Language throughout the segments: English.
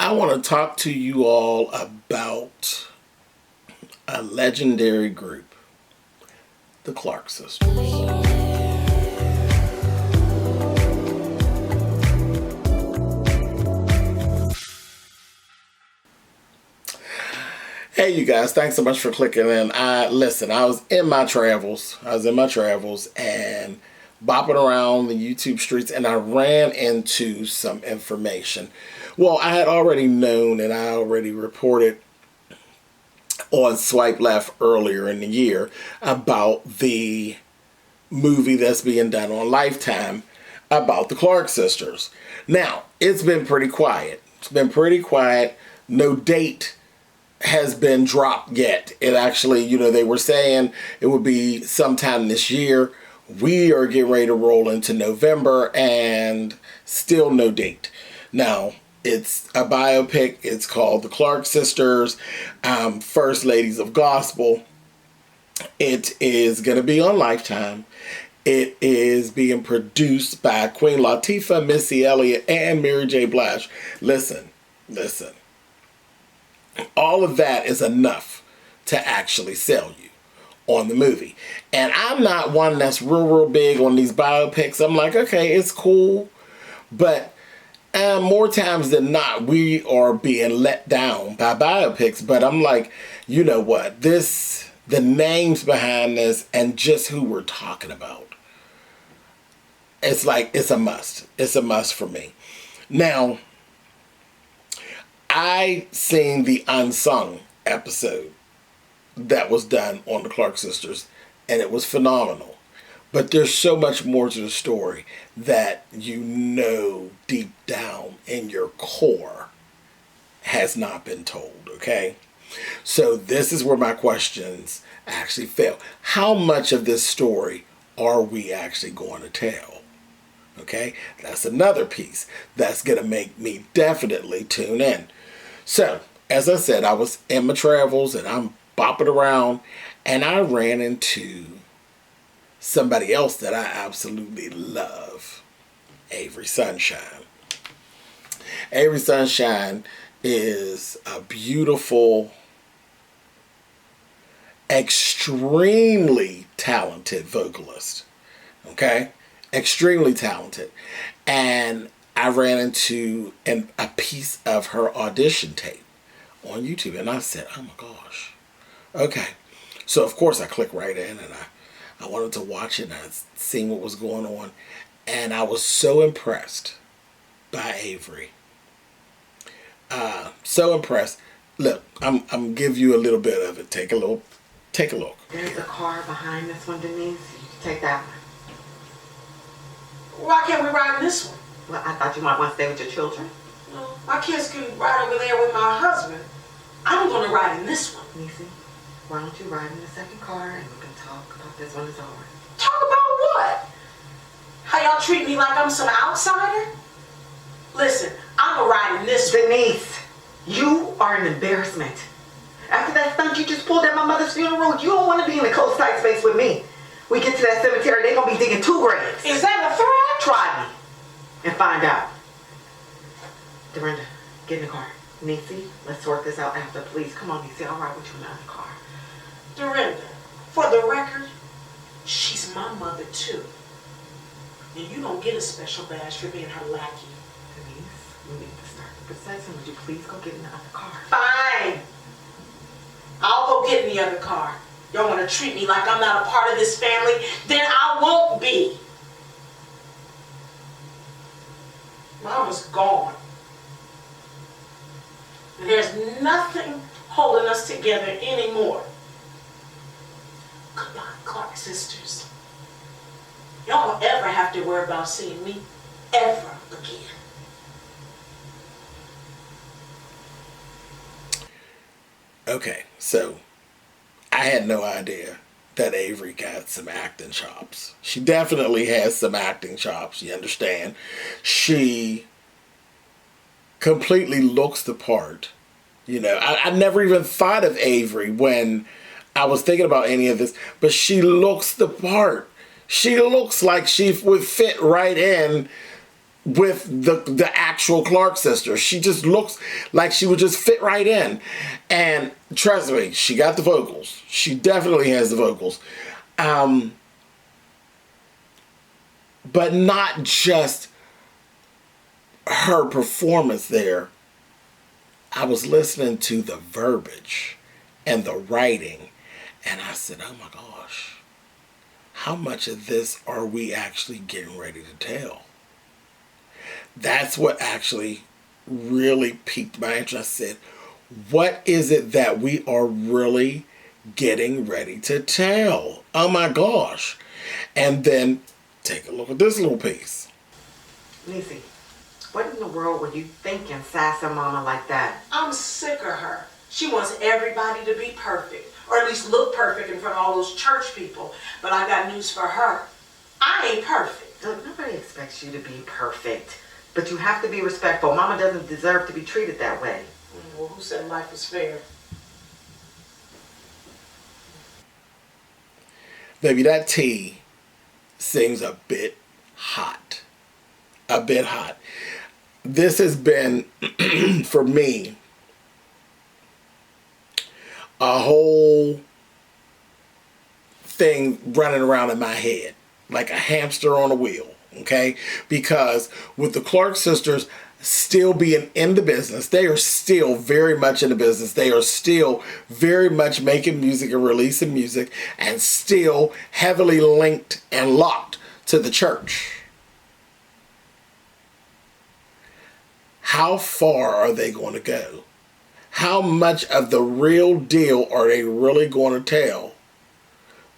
I want to talk to you all about a legendary group, the Clark sisters. Hey, you guys, thanks so much for clicking in. Listen, I was in my travels and bopping around the YouTube streets, and I ran into some information. Well, I had already known, and I already reported on Swipe Left earlier in the year about the movie that's being done on Lifetime about the Clark sisters. Now, it's been pretty quiet. No date has been dropped yet. It actually, they were saying it would be sometime this year. We are getting ready to roll into November and still no date. Now, it's a biopic. It's called The Clark Sisters, First Ladies of Gospel. It is going to be on Lifetime. It is being produced by Queen Latifah, Missy Elliott, and Mary J. Blige. Listen. All of that is enough to actually sell you on the movie. And I'm not one that's real big on these biopics. I'm like, okay, it's cool. But more times than not, we are being let down by biopics. But I'm like, you know what? The names behind this and just who we're talking about. It's like, it's a must. It's a must for me. Now, I seen the unsung episode that was done on the Clark sisters, and it was phenomenal. But there's so much more to the story that deep down in your core has not been told, okay? So this is where my questions actually fail. How much of this story are we actually going to tell? Okay, that's another piece that's going to make me definitely tune in. So, as I said, I was in my travels and I'm bopping around, and I ran into somebody else that I absolutely love, Avery Sunshine. Avery Sunshine is a beautiful, extremely talented vocalist. Okay? Extremely talented. And I ran into a piece of her audition tape on YouTube, and I said, oh my gosh. Okay. So of course I clicked right in, and I wanted to watch it, and I seen what was going on. And I was so impressed by Avery. So impressed. Look, I'm give you a little bit of it. Take a look. There's a car behind this one, Denise. You can take that one. Why can't we ride in this one? Well, I thought you might want to stay with your children. No, my kids can ride over there with my husband. I'm going to ride in this one. Niecy, why don't you ride in the second car and we can talk about this one as ours. Talk about what? How y'all treat me like I'm some outsider? Listen, I'm going to ride in this one. Denise, you are an embarrassment. After that stunt you just pulled at my mother's funeral, you don't want to be in a close tight space with me. We get to that cemetery, they're going to be digging 2 graves. Is that a threat? Try me and find out. Dorinda, get in the car. Niecy, let's sort this out after, please. Come on, Niecy, I'll ride with you in the other car. Dorinda, for the record, she's my mother too. And you don't get a special badge for being her lackey. Denise, we need to start the processing. Would you please go get in the other car? Fine. I'll go get in the other car. Y'all want to treat me like I'm not a part of this family? Then I won't be. Mama's gone. And there's nothing holding us together anymore. Goodbye, Clark sisters. Y'all don't ever have to worry about seeing me ever again. Okay, so I had no idea that Avery got some acting chops. She definitely has some acting chops, you understand. She completely looks the part. I never even thought of Avery when I was thinking about any of this, but she looks the part. She looks like she would fit right in with the actual Clark sisters. She just looks like she would just fit right in. And trust me, she got the vocals. She definitely has the vocals. But not just her performance there. I was listening to the verbiage and the writing, and I said, oh my gosh, how much of this are we actually getting ready to tell? That's what actually really piqued my interest. I said, what is it that we are really getting ready to tell? Oh my gosh. And then take a look at this little piece. Niecy, what in the world were you thinking, sassing mama like that? I'm sick of her. She wants everybody to be perfect, or at least look perfect in front of all those church people. But I got news for her. I ain't perfect. Look, nobody expects you to be perfect. But you have to be respectful. Mama doesn't deserve to be treated that way. Well, who said life was fair? Baby, that tea seems a bit hot. A bit hot. This has been, for me, a whole thing running around in my head. Like a hamster on a wheel. Okay? Because with the Clark sisters still being in the business, they are still very much in the business. They are still very much making music and releasing music and still heavily linked and locked to the church. How far are they going to go? How much of the real deal are they really going to tell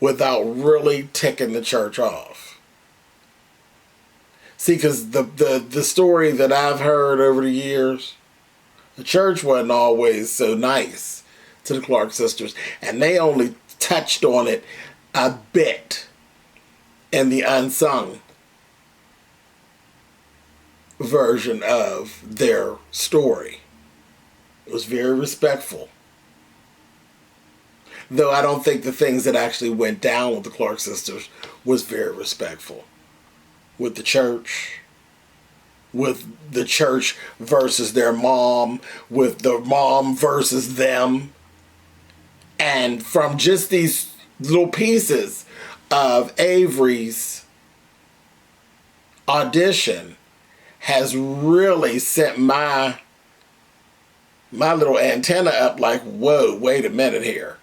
without really ticking the church off? See, because the story that I've heard over the years, the church wasn't always so nice to the Clark sisters. And they only touched on it a bit in the unsung version of their story. It was very respectful. Though I don't think the things that actually went down with the Clark sisters was very respectful. With the church versus their mom, with the mom versus them. And from just these little pieces of Avery's audition has really sent my little antenna up like, whoa, wait a minute here.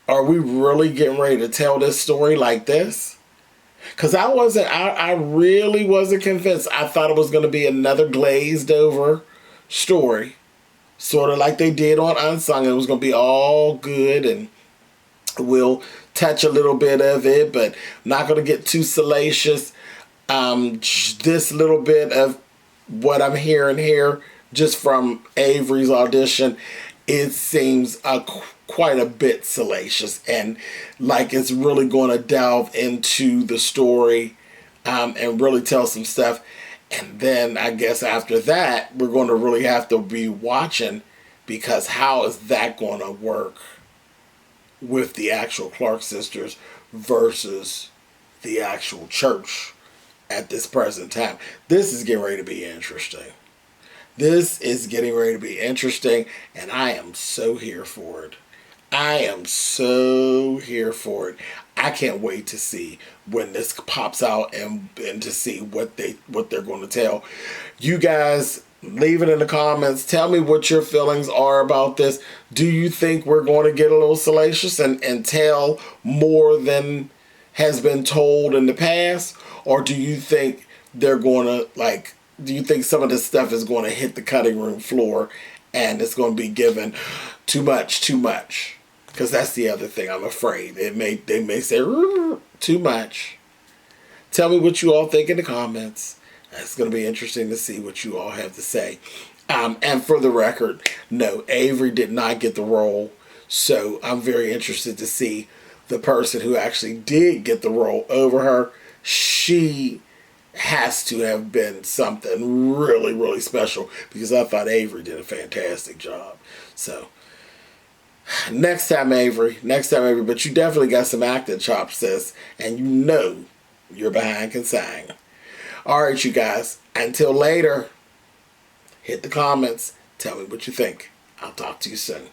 Are we really getting ready to tell this story like this? Because I really wasn't convinced. I thought it was going to be another glazed over story. Sort of like they did on Unsung. It was going to be all good and we'll touch a little bit of it, but not going to get too salacious. This little bit of what I'm hearing here, just from Avery's audition, it seems quite a bit salacious and like it's really going to delve into the story and really tell some stuff. And then I guess after that, we're going to really have to be watching, because how is that going to work with the actual Clark sisters versus the actual church at this present time? This is getting ready to be interesting. This is getting ready to be interesting, and I am so here for it. I am so here for it. I can't wait to see when this pops out and to see what they're going to tell. You guys, leave it in the comments. Tell me what your feelings are about this. Do you think we're going to get a little salacious and tell more than has been told in the past? Or do you think they're going to, do you think some of this stuff is going to hit the cutting room floor and it's going to be given too much? Because that's the other thing, I'm afraid. They may say, too much. Tell me what you all think in the comments. It's going to be interesting to see what you all have to say. And for the record, no, Avery did not get the role. So I'm very interested to see the person who actually did get the role over her. She has to have been something really, really special, because I thought Avery did a fantastic job. So next time, Avery. But you definitely got some acting chops, sis. And you know you're behind can sing. All right, you guys. Until later, hit the comments. Tell me what you think. I'll talk to you soon.